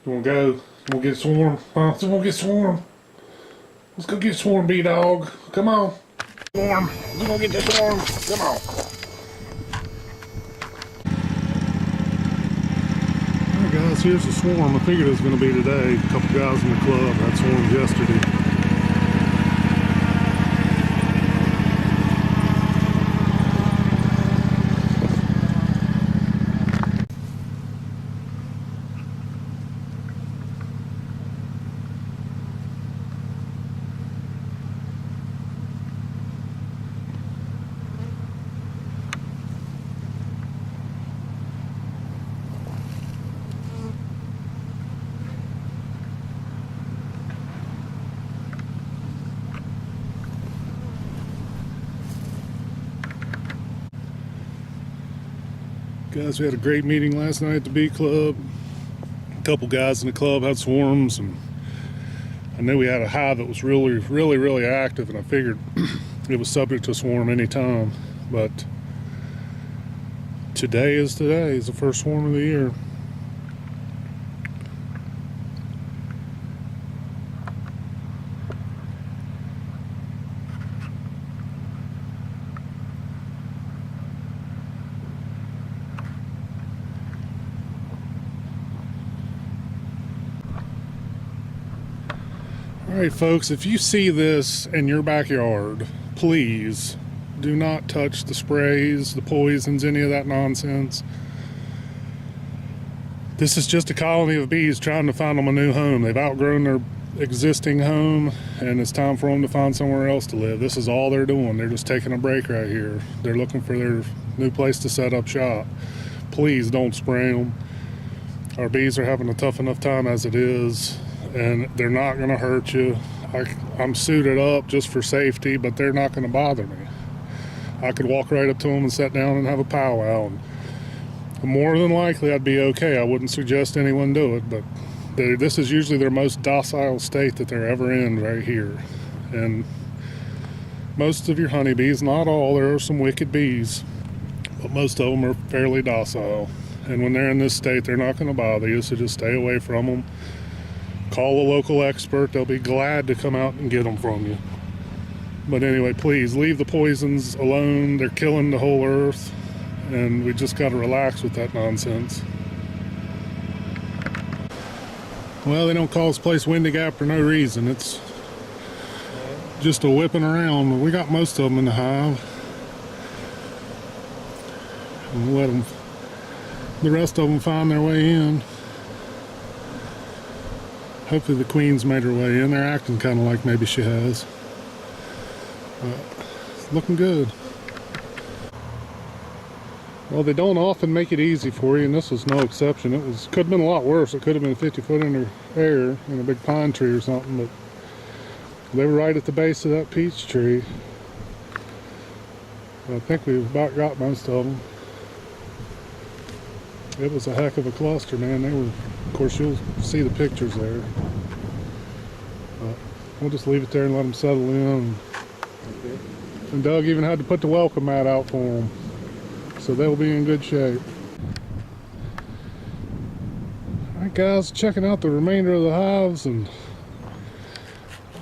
You wanna go? You wanna get swarm? Huh? You wanna get swarm? Let's go get swarm, B-Dog. Come on. Swarm. You gonna get the swarm? Come on. Alright guys, here's the swarm. I figured it was gonna be today. A couple guys in the club had swarms yesterday. Guys, we had a great meeting last night at the Bee Club. A couple guys in the club had swarms, and I knew we had a hive that was really active, and I figured it was subject to swarm anytime. But today is the first swarm of the year. Alright folks, if you see this in your backyard, please do not touch the sprays, the poisons, any of that nonsense. This is just a colony of bees trying to find them a new home. They've outgrown their existing home, and it's time for them to find somewhere else to live. This is all they're doing. They're just taking a break right here. They're looking for their new place to set up shop. Please don't spray them. Our bees are having a tough enough time as it is, and they're not going to hurt you. I'm suited up just for safety, but they're not going to bother me. I could walk right up to them and sit down and have a powwow. And more than likely, I'd be okay. I wouldn't suggest anyone do it, but this is usually their most docile state that they're ever in right here. And most of your honeybees, not all, there are some wicked bees, but most of them are fairly docile. And when they're in this state, they're not going to bother you, so just stay away from them. Call a local expert. They'll be glad to come out and get them from you. But anyway, please leave the poisons alone. They're killing the whole earth, and we just got to relax with that nonsense. Well, they don't call this place Windy Gap for no reason. It's just a whipping around. We got most of them in the hive, and we'll let the rest of them find their way in. Hopefully the queen's made her way in. They're acting kind of like maybe she has. It's looking good. Well, they don't often make it easy for you, and this was no exception. Could have been a lot worse. It could have been 50 foot under air in a big pine tree or something, but they were right at the base of that peach tree. I think we've about got most of them. It was a heck of a cluster, man. They were, of course, you'll see the pictures there. We'll just leave it there and let them settle in. Okay. And Doug even had to put the welcome mat out for them, so they'll be in good shape. Alright guys, checking out the remainder of the hives, and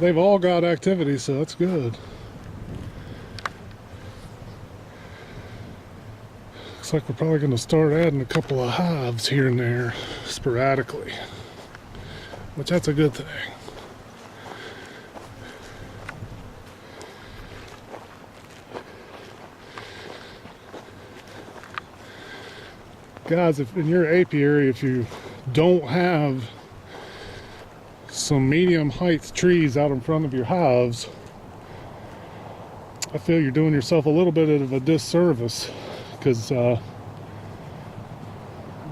they've all got activity, so that's good. Looks like we're probably going to start adding a couple of hives here and there sporadically, which that's a good thing. Guys, if in your apiary, if you don't have some medium height trees out in front of your hives, I feel you're doing yourself a little bit of a disservice. Because I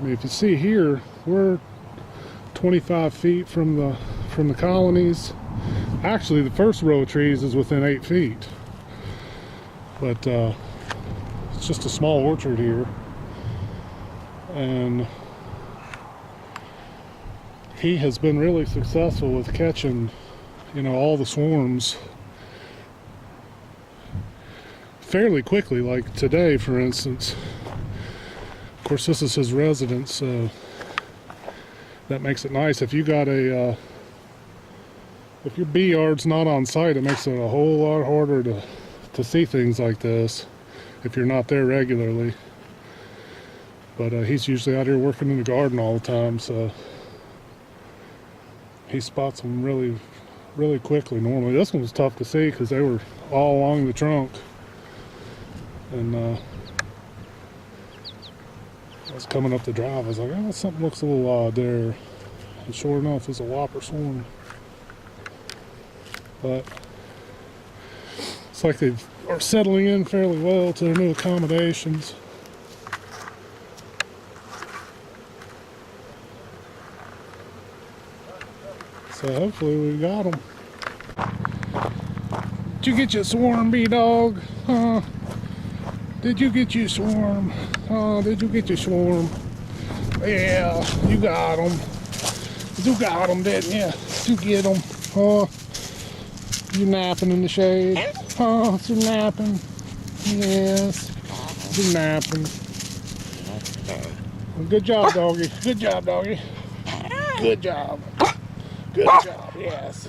mean, if you see here, we're 25 feet from the colonies. Actually, the first row of trees is within 8 feet, but it's just a small orchard here, and he has been really successful with catching, all the swarms fairly quickly. Like today, for instance. Of course, this is his residence, so That makes it nice. If you got a if your bee yard's not on site, it makes it a whole lot harder to see things like this if you're not there regularly. But he's usually out here working in the garden all the time, so he spots them really quickly normally. This one was tough to see because they were all along the trunk. And I was coming up the drive, I was like, oh, something looks a little odd there. And sure enough, it's a whopper swarm. But it's like they are settling in fairly well to their new accommodations. So hopefully we got them. Did you get your swarm, B-Dog? Huh? Did you get your swarm? Oh, did you get your swarm? Yeah, you got them. You got them, didn't you? Did you get them? Huh? You napping in the shade? Huh? You napping? Yes. You napping. Well, good job, doggy. Good job, doggy. Good job. Good job, yes.